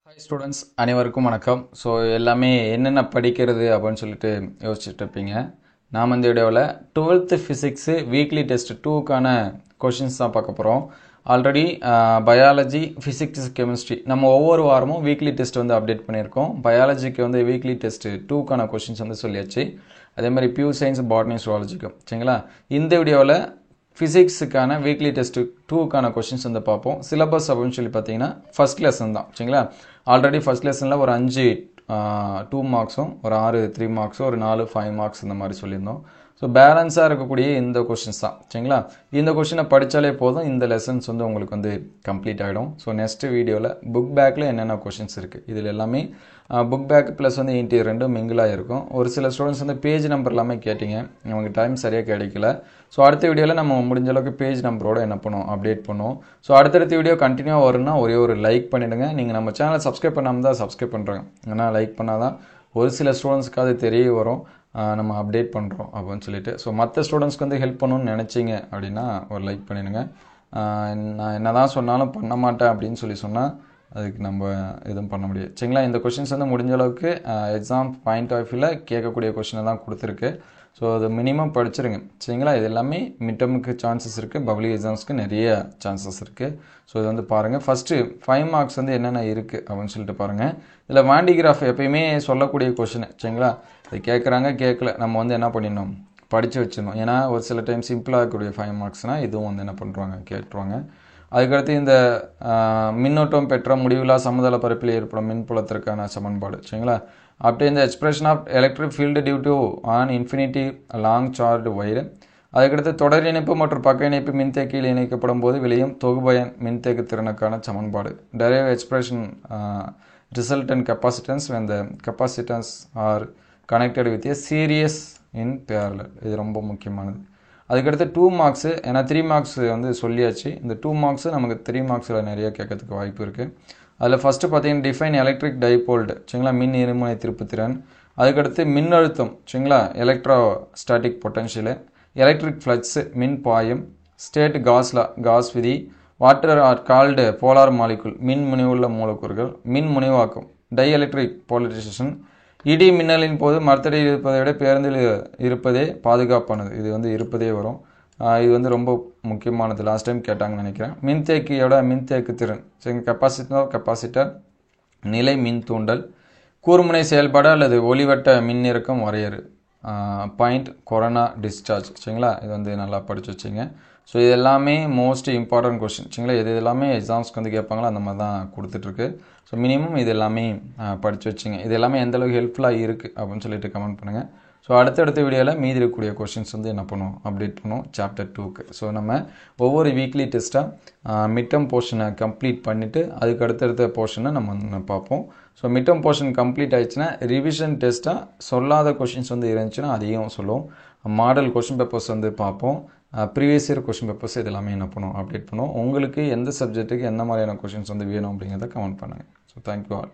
Hi students அனைவருக்கும் வணக்கம். So எல்லாமே என்னென்ன படிக்கிறது அப்படின்னு சொல்லிட்டு யோசிச்சுட்டு இருப்பீங்க. நாம் இந்த வீடியோவில் 12th ஃபிசிக்ஸு வீக்லி டெஸ்ட் 2க்கான கொஷின்ஸ் தான் பார்க்க போகிறோம். ஆல்ரெடி பயாலஜி, ஃபிசிக்ஸ், கெமிஸ்ட்ரி நம்ம ஒவ்வொரு வாரமும் வீக்லி டெஸ்ட் வந்து அப்டேட் பண்ணியிருக்கோம். பயாலஜிக்கு வந்து வீக்லி டெஸ்ட் 2க்கான கொஷின்ஸ் வந்து சொல்லியாச்சு. அதே மாதிரி பியூர் சயின்ஸ், பாட்னி, ஜுவாலஜிக்கும் சரிங்களா. இந்த வீடியோவில் ஃபிசிக்ஸுக்கான வீக்லி டெஸ்ட் 2க்கான கொஷின்ஸ் வந்து பார்ப்போம். சிலபஸ் அப்படின்னு சொல்லி பார்த்தீங்கன்னா ஃபர்ஸ்ட் லெசன் தான் சரிங்களா. ஆல்ரெடி ஃபர்ஸ்ட் லெசனில் ஒரு 5 2 மார்க்ஸும், ஒரு 6 3 மார்க்ஸும், ஒரு 4 5 மார்க்ஸ் இந்த மாதிரி சொல்லியிருந்தோம். ஸோ பேலன்ஸாக இருக்கக்கூடிய இந்த கொஷின்ஸ் தான் சரிங்களா. இந்த கொஷினை படித்தாலே போதும், இந்த லெசன்ஸ் வந்து உங்களுக்கு வந்து கம்ப்ளீட் ஆகிடும். ஸோ நெக்ஸ்ட் வீடியோவில் புக் பேக்கில் என்னென்ன கொஷின்ஸ் இருக்குது, இதில் எல்லாமே புக் பேக் ப்ளஸ் வந்து இன்டி ரெண்டும் மிங்கிளாக இருக்கும். ஒரு சில ஸ்டூடெண்ட்ஸ் வந்து பேஜ் நம்பர் எல்லாமே கேட்டிங்க, நமக்கு டைம் சரியாக கிடைக்கல. ஸோ அடுத்த வீடியோவில் நம்ம முடிஞ்ச அளவுக்கு பேஜ் நம்பரோட என்ன பண்ணுவோம், அப்டேட் பண்ணுவோம். ஸோ அடுத்தடுத்த வீடியோ கண்டினியூவாக வரும்னா ஒரே ஒரு லைக் பண்ணிவிடுங்க. நீங்கள் நம்ம சேனலை சப்ஸ்கிரைப் பண்ணாமல் தான் சப்ஸ்கிரைப் பண்ணுறாங்க, ஏன்னா லைக் பண்ணால் தான் ஒரு சில ஸ்டூடெண்ட்ஸ்க்கு அது தெரிய வரும் நம்ம அப்டேட் பண்ணுறோம் அப்படின்னு சொல்லிட்டு. ஸோ மற்ற ஸ்டூடெண்ட்ஸ்க்கு வந்து ஹெல்ப் பண்ணணும்னு நினச்சிங்க அப்படின்னா ஒரு லைக் பண்ணிடுங்க. நான் என்ன தான் சொன்னாலும் பண்ண மாட்டேன் அப்படின்னு சொன்னால் அதுக்கு நம்ம எதுவும் பண்ண முடியாது சரிங்களா. இந்த கொஷின்ஸ் வந்து முடிஞ்ச அளவுக்கு எக்ஸாம் பாயிண்ட் ஆஃப் வியூவில் கேட்கக்கூடிய கொஷினை தான் கொடுத்துருக்கு. ஸோ அது மினிமம் படிச்சிருங்க சரிங்களா. இது எல்லாமே மிட் டர்முக்கு சான்சஸ் இருக்குது, பப்ளிக் எக்ஸாம்ஸ்க்கு நிறைய சான்சஸ் இருக்குது. ஸோ இது வந்து பாருங்கள். ஃபஸ்ட்டு 5 மார்க்ஸ் வந்து என்னென்ன இருக்குது அப்படின்னு சொல்லிட்டு பாருங்கள். இதில் வாண்டிகிராஃப் எப்பயுமே சொல்லக்கூடிய கொஷின் சரிங்களா. இது கேட்குறாங்க, கேட்கல, நம்ம வந்து என்ன பண்ணிடணும், படித்து வச்சிடணும். ஏன்னா ஒரு சில டைம் சிம்பிளாக இருக்கக்கூடிய 5 மார்க்ஸ்னால் இதுவும் வந்து என்ன பண்ணுறாங்க, கேட்டுருவாங்க. அதுக்கடுத்து இந்த மின்னோட்டம் பெற்ற முடிவில்லா சமதள பரப்பில் ஏற்படும் மின்புலத்திற்கான சமன்பாடு சரிங்களா. அப்படியே இந்த expression of electric field due to an infinity long charge wire. அதுக்கடுத்து தொடர் இணைப்பு மற்றும் பக்க இணைப்பு மின்தேக்கியில் இணைக்கப்படும் போது விளையும் தொகுபயன் மின்தேக்கு திறனுக்கான சமன்பாடு. Derive expression resultant capacitance when the capacitance are connected with a series in parallel. இது ரொம்ப முக்கியமானது. அதுக்கடுத்து 2 மார்க்ஸு, ஏன்னா 3 மார்க்ஸ் வந்து சொல்லியாச்சு. இந்த 2 மார்க்ஸு நமக்கு 3 மார்க்ஸில் நிறைய கேட்கறதுக்கு வாய்ப்பு இருக்குது. அதில் ஃபஸ்ட்டு பார்த்தீங்கன்னா டிஃபைன் எலக்ட்ரிக் டைபோல்டு சரிங்களா, மின் இருமுனை திருப்புத்திறன். அதுக்கடுத்து மின்னழுத்தம் சரிங்களா, எலக்ட்ரோஸ்டாட்டிக் பொட்டன்ஷியலு. எலக்ட்ரிக் ஃப்ளக்ஸு, மின் பாயம். ஸ்டேட் காஸ் விதி. Water are called polar molecule, மின் முனைவுள்ள மூலக்கூறுகள். மின் முனைவாக்கம், டை எலக்ட்ரிக் போலரைசேஷன். இடி மின்னலின் போது மரத்தடியில் இருப்பதை விட பேருந்தில் இருப்பதே பாதுகாப்பானது, இது வந்து இருப்பதே வரும். இது வந்து ரொம்ப முக்கியமானது, லாஸ்ட் டைம் கேட்டாங்கன்னு நினைக்கிறேன். மின்தேக்கியோட மின்தேக்கு திறன் சரி, கெப்பாசிட்டர், நிலை மின் தூண்டல், கூர்முனை செயல்பாடு அல்லது ஒளிவட்ட மின்னிறக்கம் வரையறு, பாயிண்ட், கொரோனா, டிஸ்சார்ஜ் சரிங்களா. இது வந்து நல்லா படித்து வச்சுங்க. ஸோ இது எல்லாமே மோஸ்ட் இம்பார்ட்டன்ட் கொஸ்டின் சரிங்களா. இது எல்லாமே எக்ஸாம்ஸ்க்கு வந்து கேட்பாங்களா, அந்த மாதிரி தான் கொடுத்துட்ருக்கு. ஸோ மினிமம் இது எல்லாமே படித்து வச்சுங்க. இது எல்லாமே எந்தளவுக்கு ஹெல்ப்ஃபுல்லாக இருக்குது அப்படின்னு சொல்லிட்டு கமெண்ட் பண்ணுங்கள். ஸோ அடுத்தடுத்த வீடியோவில் மீதி இருக்கக்கூடிய கொஷின்ஸ் வந்து என்ன பண்ணுவோம், அப்டேட் பண்ணுவோம் சாப்டர் 2க்கு. ஸோ நம்ம ஒவ்வொரு வீக்லி டெஸ்ட்டாக மிட் டர்ம் போர்ஷனை கம்ப்ளீட் பண்ணிவிட்டு அதுக்கு அடுத்தடுத்த போர்ஷனை நம்ம பார்ப்போம். So mid term portion complete ஆயிடுச்சுன்னா ரிவிஷன் டெஸ்ட்டாக சொல்லாத கொஷின்ஸ் வந்து இருந்துச்சுன்னா அதையும் சொல்லுவோம். மாடல் கொஷின் பேப்பர்ஸ் வந்து பார்ப்போம். ப்ரீவியஸ் இயர் கொஷின் பேப்பர்ஸ் இது எல்லாமே என்ன பண்ணுவோம், அப்டேட் பண்ணுவோம். உங்களுக்கு எந்த சப்ஜெக்ட்டுக்கு எந்த மாதிரியான கொஷின்ஸ் வந்து வேணும் அப்படிங்கிறத கமெண்ட் பண்ணுங்கள். So thank you all.